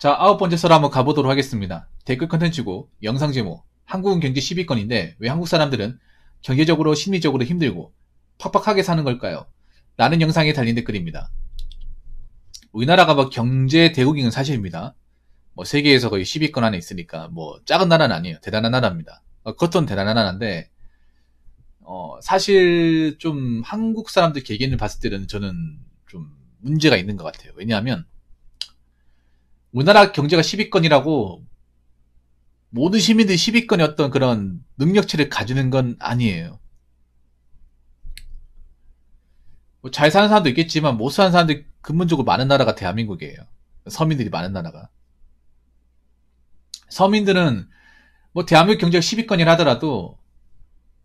자, 9번째 썰 한번 가보도록 하겠습니다. 댓글 컨텐츠고 영상 제목 한국은 경제 10위권인데 왜 한국 사람들은 경제적으로 심리적으로 힘들고 팍팍하게 사는 걸까요? 라는 영상에 달린 댓글입니다. 우리나라가 뭐 경제 대국인 건 사실입니다. 뭐 세계에서 거의 10위권 안에 있으니까 뭐 작은 나라는 아니에요. 대단한 나라입니다. 그것도 대단한 나라인데 사실 좀 한국 사람들 개개인을 봤을 때는 저는 좀 문제가 있는 것 같아요. 왜냐하면 우리나라 경제가 10위권이라고 모든 시민들이 10위권의 어떤 그런 능력치를 가지는 건 아니에요. 뭐 잘 사는 사람도 있겠지만 못 사는 사람들이 근본적으로 많은 나라가 대한민국이에요. 서민들이 많은 나라가. 서민들은 뭐 대한민국 경제가 10위권이라 하더라도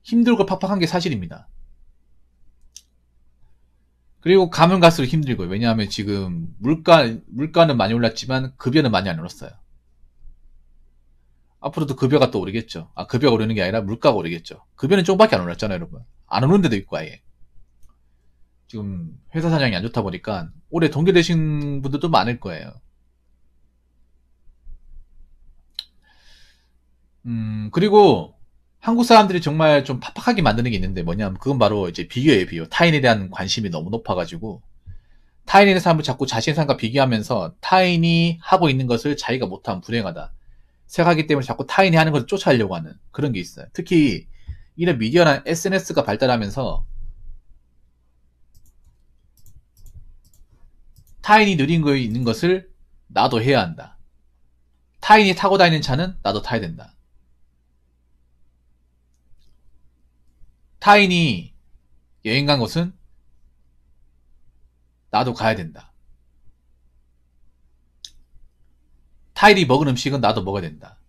힘들고 팍팍한 게 사실입니다. 그리고 가면 갈수록 힘들고요. 왜냐하면 지금 물가는 많이 올랐지만 급여는 많이 안 올랐어요. 앞으로도 급여가 또 오르겠죠. 급여가 오르는 게 아니라 물가가 오르겠죠. 급여는 조금밖에 안 올랐잖아요, 여러분. 안 오르는 데도 있고 아예. 지금 회사 사정이 안 좋다 보니까 올해 동결되신 분들도 많을 거예요. 그리고 한국 사람들이 정말 좀 팍팍하게 만드는 게 있는데 뭐냐면 그건 바로 이제 비교예요, 비교. 타인에 대한 관심이 너무 높아가지고 타인에 대한 사람을 자꾸 자신의 삶과 비교하면서 타인이 하고 있는 것을 자기가 못하면 불행하다 생각하기 때문에 자꾸 타인이 하는 것을 쫓아가려고 하는 그런 게 있어요. 특히 이런 미디어나 SNS가 발달하면서 타인이 느린 거에 있는 것을 나도 해야 한다. 타인이 타고 다니는 차는 나도 타야 된다. 타인이 여행 간 곳은 나도 가야 된다. 타인이 먹은 음식은 나도 먹어야 된다.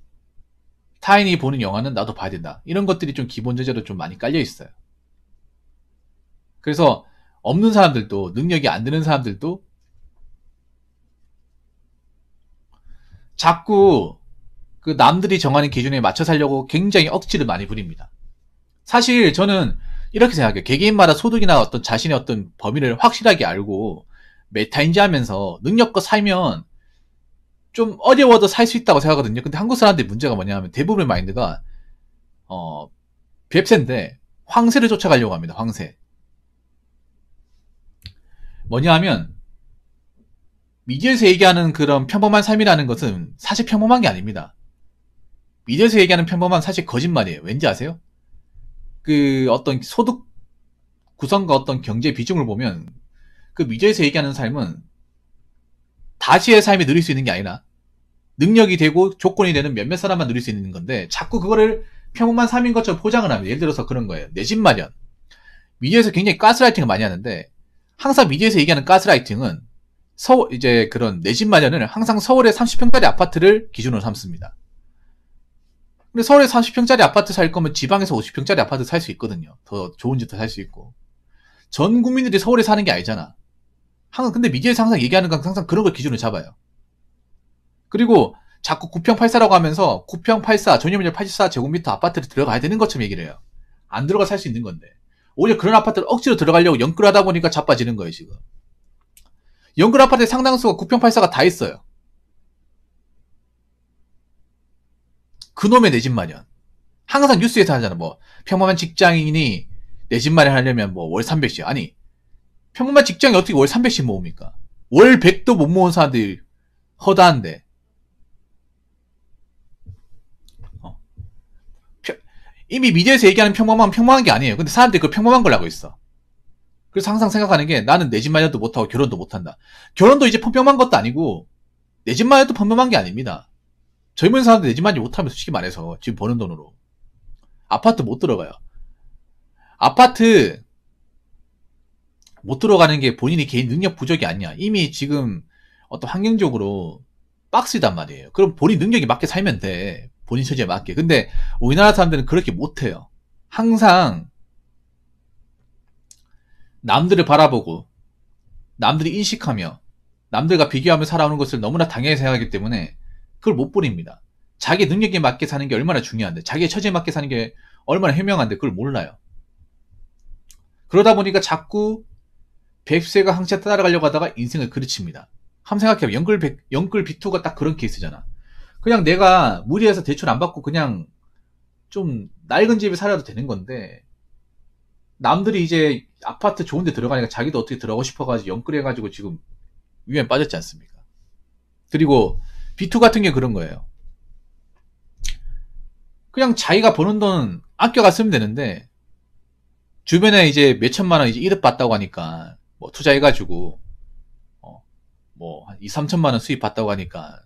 타인이 보는 영화는 나도 봐야 된다. 이런 것들이 좀 기본적으로 좀 많이 깔려 있어요. 그래서 없는 사람들도 능력이 안 되는 사람들도 자꾸 그 남들이 정하는 기준에 맞춰 살려고 굉장히 억지를 많이 부립니다. 사실 저는 이렇게 생각해요. 개개인마다 소득이나 어떤 자신의 어떤 범위를 확실하게 알고 메타인지하면서 능력껏 살면 좀 어려워도 살 수 있다고 생각하거든요. 근데 한국 사람들의 문제가 뭐냐면 대부분의 마인드가 뱁새인데 황새를 쫓아가려고 합니다. 황새. 뭐냐 하면 미디어에서 얘기하는 그런 평범한 삶이라는 것은 사실 평범한 게 아닙니다. 미디어에서 얘기하는 평범한 사실 거짓말이에요. 왠지 아세요? 그 어떤 소득 구성과 어떤 경제 비중을 보면 그 미디어에서 얘기하는 삶은 다시의 삶이 누릴 수 있는 게 아니라 능력이 되고 조건이 되는 몇몇 사람만 누릴 수 있는 건데 자꾸 그거를 평범한 삶인 것처럼 포장을 합니다. 예를 들어서 그런 거예요. 내 집 마련. 미디어에서 굉장히 가스라이팅을 많이 하는데 항상 미디어에서 얘기하는 가스라이팅은 이제 그런 내 집 마련을 항상 서울의 30평짜리 아파트를 기준으로 삼습니다. 근데 서울에 30평짜리 아파트 살 거면 지방에서 50평짜리 아파트 살 수 있거든요. 더 좋은 집도 살 수 있고. 전 국민들이 서울에 사는 게 아니잖아. 근데 미디어에서 항상 얘기하는 건 항상 그런 걸 기준으로 잡아요. 그리고 자꾸 9평 8사라고 하면서 9평 8사, 전용面 84제곱미터 아파트를 들어가야 되는 것처럼 얘기를 해요. 안 들어가 살 수 있는 건데. 오히려 그런 아파트를 억지로 들어가려고 연끌하다 보니까 자빠지는 거예요, 지금. 연끌 아파트의 상당수가 9평 8사가 다 있어요. 그놈의 내 집 마련. 항상 뉴스에서 하잖아. 뭐 평범한 직장인이 내 집 마련 하려면 뭐 월 300씩. 아니 평범한 직장이 어떻게 월 300씩 모읍니까? 월 100도 못 모은 사람들이 허다한데. 이미 미디어에서 얘기하는 평범한 게 아니에요. 근데 사람들이 그 평범한 걸 알고 있어. 그래서 항상 생각하는 게 나는 내 집 마련도 못하고 결혼도 못한다. 결혼도 이제 평범한 것도 아니고 내 집 마련도 평범한 게 아닙니다. 젊은 사람들 내 집 마련 못하면 솔직히 말해서 지금 버는 돈으로 아파트 못 들어가요. 아파트 못 들어가는 게 본인이 개인 능력 부족이 아니야. 이미 지금 어떤 환경적으로 빡시단 말이에요. 그럼 본인 능력이 맞게 살면 돼. 본인 처지에 맞게. 근데 우리나라 사람들은 그렇게 못해요. 항상 남들을 바라보고 남들이 인식하며 남들과 비교하며 살아오는 것을 너무나 당연히 생각하기 때문에 그걸 못 버립니다. 자기 능력에 맞게 사는 게 얼마나 중요한데 자기의 처지에 맞게 사는 게 얼마나 현명한데 그걸 몰라요. 그러다 보니까 자꾸 뱁새가 항체 따라가려고 하다가 인생을 그르칩니다. 한번 생각해봐. 영끌 B2가 딱 그런 케이스잖아. 그냥 내가 무리해서 대출 안 받고 그냥 좀 낡은 집에 살아도 되는 건데, 남들이 이제 아파트 좋은 데 들어가니까 자기도 어떻게 들어가고 싶어가지고 영끌해가지고 지금 위험에 빠졌지 않습니까? 그리고 B2 같은 게 그런 거예요. 그냥 자기가 버는 돈 아껴가 쓰면 되는데, 주변에 이제 몇 천만 원 이제 이득 봤다고 하니까, 뭐 투자해가지고, 뭐, 한 2, 3천만 원 수입 봤다고 하니까,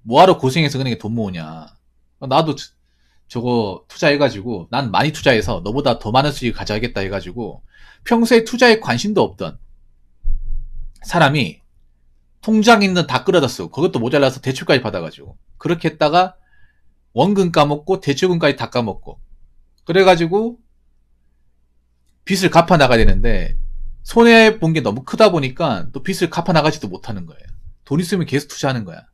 뭐하러 고생해서 그냥 돈 모으냐. 나도 저거 투자해가지고, 난 많이 투자해서 너보다 더 많은 수익 가져야겠다 해가지고, 평소에 투자에 관심도 없던 사람이 통장 있는 다 끌어다 쓰고, 그것도 모자라서 대출까지 받아가지고, 그렇게 했다가 원금 까먹고 대출금까지 다 까먹고, 그래가지고 빚을 갚아 나가야 되는데, 손해본 게 너무 크다 보니까 또 빚을 갚아 나가지도 못하는 거예요. 돈 있으면 계속 투자하는 거야.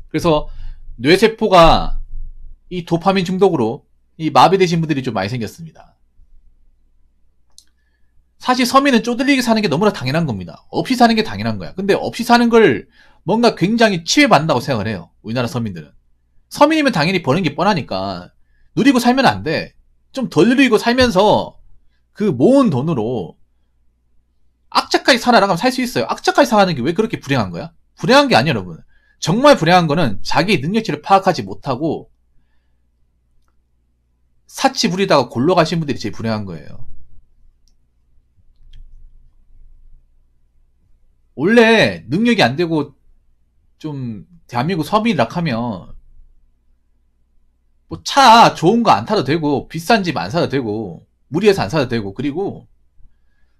그래서 뇌세포가 이 도파민 중독으로 이 마비되신 분들이 좀 많이 생겼습니다. 사실 서민은 쪼들리게 사는 게 너무나 당연한 겁니다. 없이 사는 게 당연한 거야. 근데 없이 사는 걸 뭔가 굉장히 치외받는다고 생각을 해요. 우리나라 서민들은. 서민이면 당연히 버는 게 뻔하니까 누리고 살면 안 돼. 좀 덜 누리고 살면서 그 모은 돈으로 악자까지 살아나가면 살 수 있어요. 악자까지 사는 게 왜 그렇게 불행한 거야? 불행한 게 아니야, 여러분. 정말 불행한 거는 자기 능력치를 파악하지 못하고 사치 부리다가 골로 가신 분들이 제일 불행한 거예요. 원래 능력이 안 되고 좀 대한민국 서민이라 하면 뭐 차 좋은 거 안 타도 되고 비싼 집 안 사도 되고 무리해서 안 사도 되고 그리고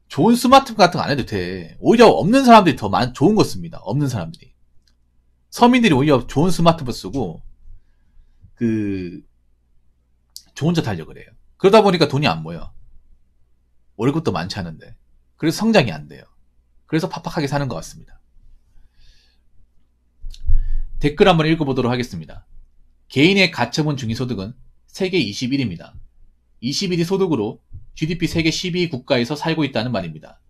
좋은 스마트폰 같은 거 안 해도 돼. 오히려 없는 사람들이 더 좋은 거 씁니다. 없는 사람들이. 서민들이 오히려 좋은 스마트폰 쓰고 좋은 차 타려고 그래요. 그러다 보니까 돈이 안 모여. 월급도 많지 않은데. 그래서 성장이 안 돼요. 그래서 팍팍하게 사는 것 같습니다. 댓글 한번 읽어보도록 하겠습니다. 개인의 가처분 중위소득은 세계 21위입니다. 21위 소득으로 GDP 세계 12위 국가에서 살고 있다는 말입니다.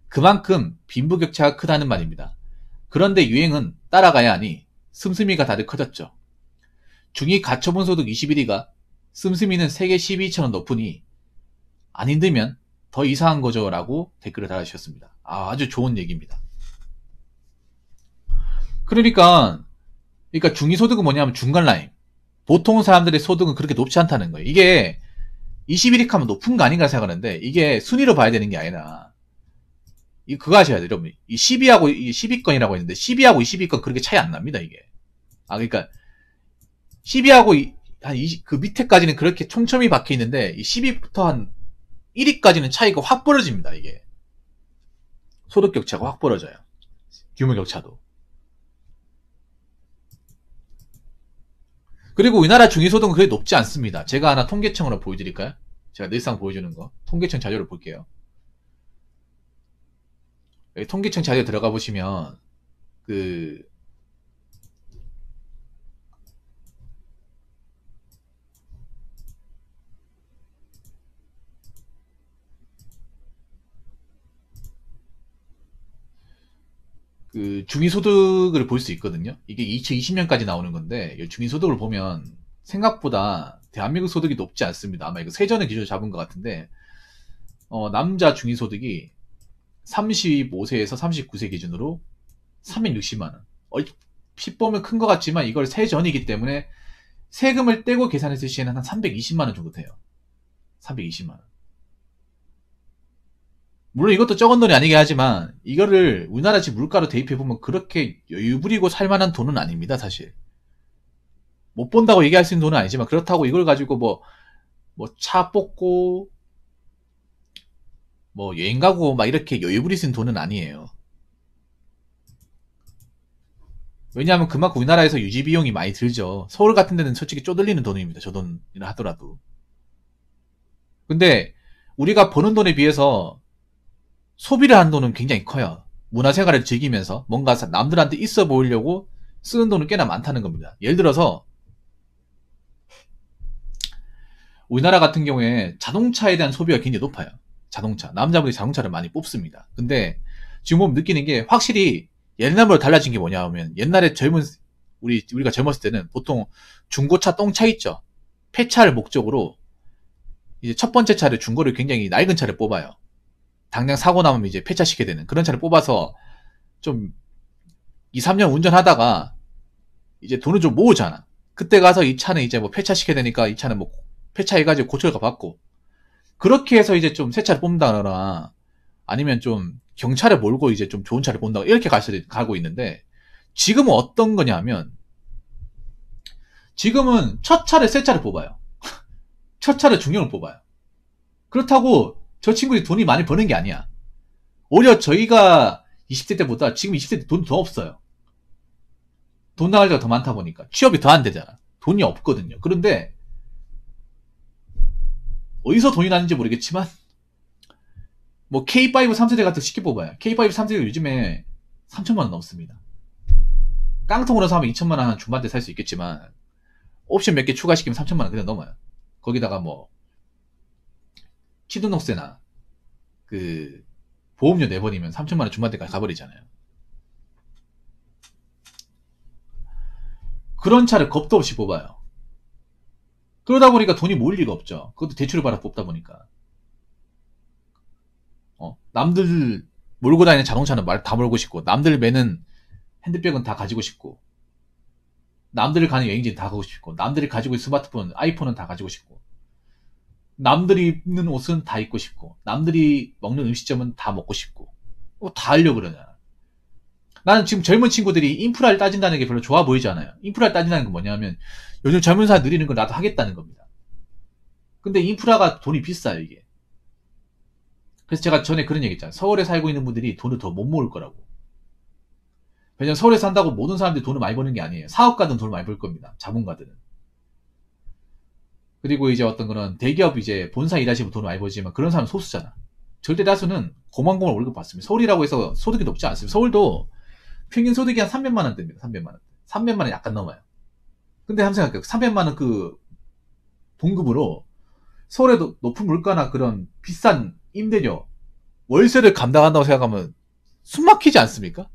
그만큼 빈부격차가 크다는 말입니다. 그런데 유행은 따라가야 하니 씀씀이가 다들 커졌죠. 중위 가처분 소득 21위가 씀씀이는 세계 12위처럼 높으니 안 힘들면 더 이상한 거죠 라고 댓글을 달아주셨습니다. 아주 좋은 얘기입니다. 그러니까 중위소득은 뭐냐면 중간 라인. 보통 사람들의 소득은 그렇게 높지 않다는 거예요. 이게 21위 하면 높은 거 아닌가 생각하는데 이게 순위로 봐야 되는 게 아니라 그거 하셔야 돼요. 여러분. 이 10위하고 10위권이라고 했는데 10위하고 20위권 그렇게 차이 안 납니다. 이게. 그러니까 10위하고 그 밑에까지는 그렇게 촘촘히 박혀 있는데 이 10위부터 한 1위까지는 차이가 확 벌어집니다. 이게. 소득 격차가 확 벌어져요. 규모 격차도. 그리고 우리나라 중위소득은 그렇게 높지 않습니다. 제가 하나 통계청으로 보여드릴까요? 제가 늘상 보여주는 거. 통계청 자료를 볼게요. 여기 통계청 자료에 들어가 보시면 중위소득을 볼 수 있거든요. 이게 2020년까지 나오는 건데 중위소득을 보면 생각보다 대한민국 소득이 높지 않습니다. 아마 이거 세전의 기준을 잡은 것 같은데 남자 중위소득이 35세에서 39세 기준으로 360만원. 얼핏 보면 큰 것 같지만 이걸 세전이기 때문에 세금을 떼고 계산했을 시에는 한 320만원 정도 돼요. 320만원. 물론 이것도 적은 돈이 아니긴 하지만 이거를 우리나라 집 물가로 대입해보면 그렇게 여유 부리고 살만한 돈은 아닙니다. 사실 못 본다고 얘기할 수 있는 돈은 아니지만 그렇다고 이걸 가지고 뭐 차 뽑고 뭐 여행 가고 막 이렇게 여유 부릴 수 있는 돈은 아니에요. 왜냐하면 그만큼 우리나라에서 유지 비용이 많이 들죠. 서울 같은 데는 솔직히 쪼들리는 돈입니다. 저 돈이라 하더라도. 근데 우리가 버는 돈에 비해서 소비를 하는 돈은 굉장히 커요. 문화생활을 즐기면서 뭔가 남들한테 있어 보이려고 쓰는 돈은 꽤나 많다는 겁니다. 예를 들어서 우리나라 같은 경우에 자동차에 대한 소비가 굉장히 높아요. 자동차. 남자분들이 자동차를 많이 뽑습니다. 근데 지금 보면 느끼는 게 확실히 옛날보다 달라진 게 뭐냐 하면 옛날에 우리가 젊었을 때는 보통 중고차 똥차 있죠. 폐차를 목적으로 이제 첫 번째 차를 중고를 굉장히 낡은 차를 뽑아요. 당장 사고 나면 이제 폐차시켜야 되는 그런 차를 뽑아서 좀 2, 3년 운전하다가 이제 돈을 좀 모으잖아. 그때 가서 이 차는 이제 뭐 폐차시켜야 되니까 이 차는 뭐 폐차해가지고 고철가 받고 그렇게 해서 이제 좀 새 차를 뽑는다거나 아니면 좀 경차를 몰고 이제 좀 좋은 차를 본다고 이렇게 가고 있는데 지금은 어떤 거냐 하면 지금은 첫 차를 새 차를 뽑아요. 첫 차를 중형을 뽑아요. 그렇다고 저 친구들이 돈이 많이 버는 게 아니야. 오히려 저희가 20대 때보다 지금 20대 때 돈 더 없어요. 돈 나갈 때가 더 많다 보니까 취업이 더 안 되잖아. 돈이 없거든요. 그런데 어디서 돈이 나는지 모르겠지만 뭐 K5 3세대 같은 거 쉽게 뽑아요. K5 3세대 요즘에 3천만 원 넘습니다. 깡통으로 사면 2천만 원 한 중반대 살 수 있겠지만 옵션 몇 개 추가시키면 3천만 원 그냥 넘어요. 거기다가 뭐 취등록세나 그 보험료 내버리면 3천만 원 중반대까지 가버리잖아요. 그런 차를 겁도 없이 뽑아요. 그러다 보니까 돈이 모일 리가 없죠. 그것도 대출을 받아 뽑다 보니까. 남들 몰고 다니는 자동차는 다 몰고 싶고, 남들 매는 핸드백은 다 가지고 싶고, 남들이 가는 여행지는 다 가고 싶고, 남들이 가지고 있는 스마트폰, 아이폰은 다 가지고 싶고, 남들이 입는 옷은 다 입고 싶고, 남들이 먹는 음식점은 다 먹고 싶고, 다 하려고 그러잖아. 나는 지금 젊은 친구들이 인프라를 따진다는 게 별로 좋아 보이지 않아요. 인프라를 따진다는 건 뭐냐면 요즘 젊은 사람 누리는 걸 나도 하겠다는 겁니다. 근데 인프라가 돈이 비싸요, 이게. 그래서 제가 전에 그런 얘기 했잖아요. 서울에 살고 있는 분들이 돈을 더 못 모을 거라고. 왜냐면 서울에 산다고 모든 사람들이 돈을 많이 버는 게 아니에요. 사업가들은 돈을 많이 벌 겁니다. 자본가들은. 그리고 이제 어떤 그런 대기업 이제 본사 일하시면 돈을 많이 벌지만 그런 사람은 소수잖아. 절대 다수는 고만고만 월급 받습니다. 서울이라고 해서 소득이 높지 않습니다. 서울도 평균 소득이 한 300만 원대입니다. 300만 원. 300만 원 약간 넘어요. 근데 한번 생각해요. 300만 원 그 봉급으로 서울의 높은 물가나 그런 비싼 임대료, 월세를 감당한다고 생각하면 숨 막히지 않습니까?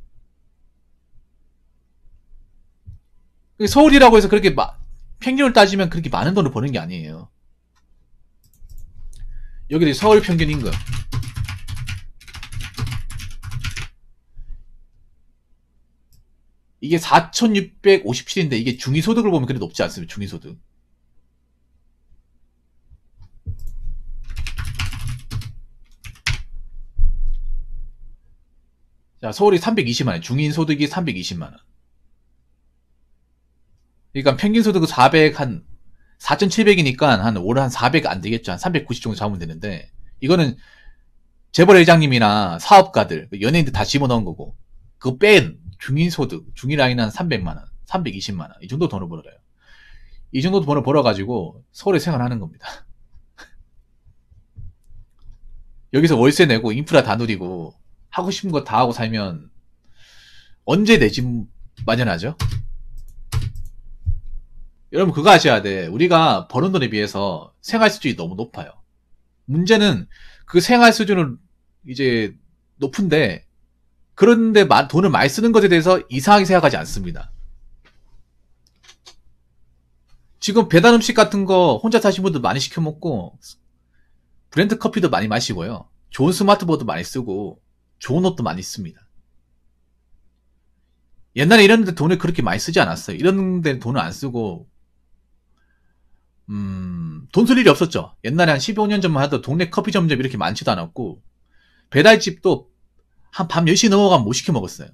서울이라고 해서 그렇게 평균을 따지면 그렇게 많은 돈을 버는 게 아니에요. 여기 서울 평균 임금. 이게 4,657인데 이게 중위소득을 보면 그렇게 높지 않습니다. 중위소득. 자, 서울이 320만원, 중위소득이 320만원. 그러니까 평균 소득은 4,700이니까 한 올해 한 400 안 되겠죠. 한 390 정도 잡으면 되는데 이거는 재벌 회장님이나 사업가들, 연예인들 다 집어넣은 거고 그거 뺀 중위소득, 중위라인은 한 300만원, 320만원 이 정도 돈을 벌어요. 이 정도 돈을 벌어가지고 서울에 생활하는 겁니다. 여기서 월세 내고 인프라 다 누리고 하고 싶은 거 다 하고 살면 언제 내 집 마련하죠? 여러분 그거 아셔야 돼. 우리가 버는 돈에 비해서 생활 수준이 너무 높아요. 문제는 그 생활 수준은 이제 높은데 그런데 돈을 많이 쓰는 것에 대해서 이상하게 생각하지 않습니다. 지금 배달 음식 같은 거 혼자 사시는 분들 많이 시켜 먹고 브랜드 커피도 많이 마시고요. 좋은 스마트폰도 많이 쓰고 좋은 옷도 많이 씁니다. 옛날에 이런 데 돈을 그렇게 많이 쓰지 않았어요. 이런 데 돈을 안 쓰고 돈 쓸 일이 없었죠. 옛날에 한 15년 전만 하도 동네 커피 점점 이렇게 많지도 않았고 배달집도 한 밤 10시 넘어가면 못 시켜 먹었어요.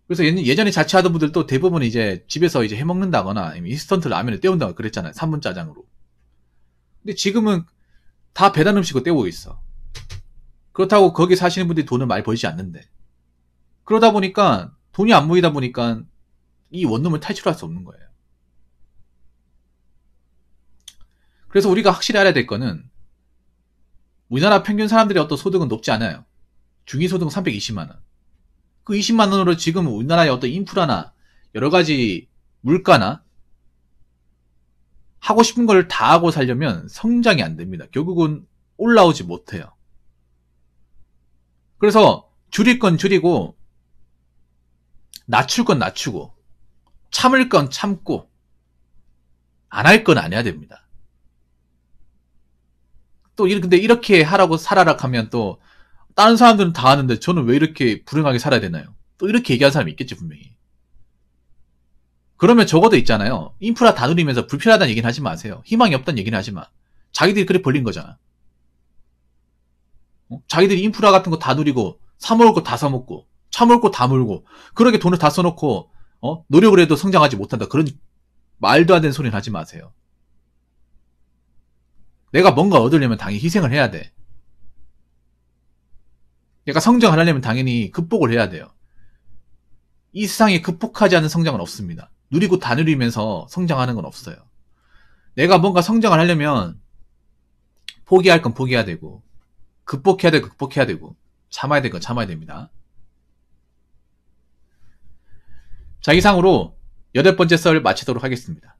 그래서 예전에 자취하던 분들도 대부분 이제 집에서 이제 해 먹는다거나 아니면 인스턴트 라면을 때운다거나 그랬잖아요. 3분 짜장으로. 근데 지금은 다 배달 음식으로 때우고 있어. 그렇다고 거기 사시는 분들이 돈을 많이 벌지 않는데. 그러다 보니까 돈이 안 모이다 보니까 이 원룸을 탈출할 수 없는 거예요. 그래서 우리가 확실히 알아야 될 거는 우리나라 평균 사람들의 어떤 소득은 높지 않아요. 중위소득은 320만원. 그 20만원으로 지금 우리나라의 어떤 인프라나 여러가지 물가나 하고 싶은 걸 다 하고 살려면 성장이 안 됩니다. 결국은 올라오지 못해요. 그래서 줄일 건 줄이고, 낮출 건 낮추고, 참을 건 참고, 안 할 건 안 해야 됩니다. 또, 근데 이렇게 하라고 살아라 하면 또, 다른 사람들은 다 하는데 저는 왜 이렇게 불행하게 살아야 되나요? 또 이렇게 얘기하는 사람이 있겠지, 분명히. 그러면 적어도 있잖아요. 인프라 다 누리면서 불편하다는 얘기는 하지 마세요. 희망이 없다는 얘기는 하지 마. 자기들이 그래 벌린 거잖아. 자기들이 인프라 같은 거 다 누리고, 사먹을 거 다 사먹고, 차먹을 거 다 물고, 그렇게 돈을 다 써놓고, 노력을 해도 성장하지 못한다. 그런 말도 안 되는 소리는 하지 마세요. 내가 뭔가 얻으려면 당연히 희생을 해야 돼. 내가 성장을 하려면 당연히 극복을 해야 돼요. 이 세상에 극복하지 않은 성장은 없습니다. 누리고 다 누리면서 성장하는 건 없어요. 내가 뭔가 성장을 하려면 포기할 건 포기해야 되고, 극복해야 될 건 극복해야 되고, 참아야 될 건 참아야 됩니다. 자, 이상으로 8번째 썰 마치도록 하겠습니다.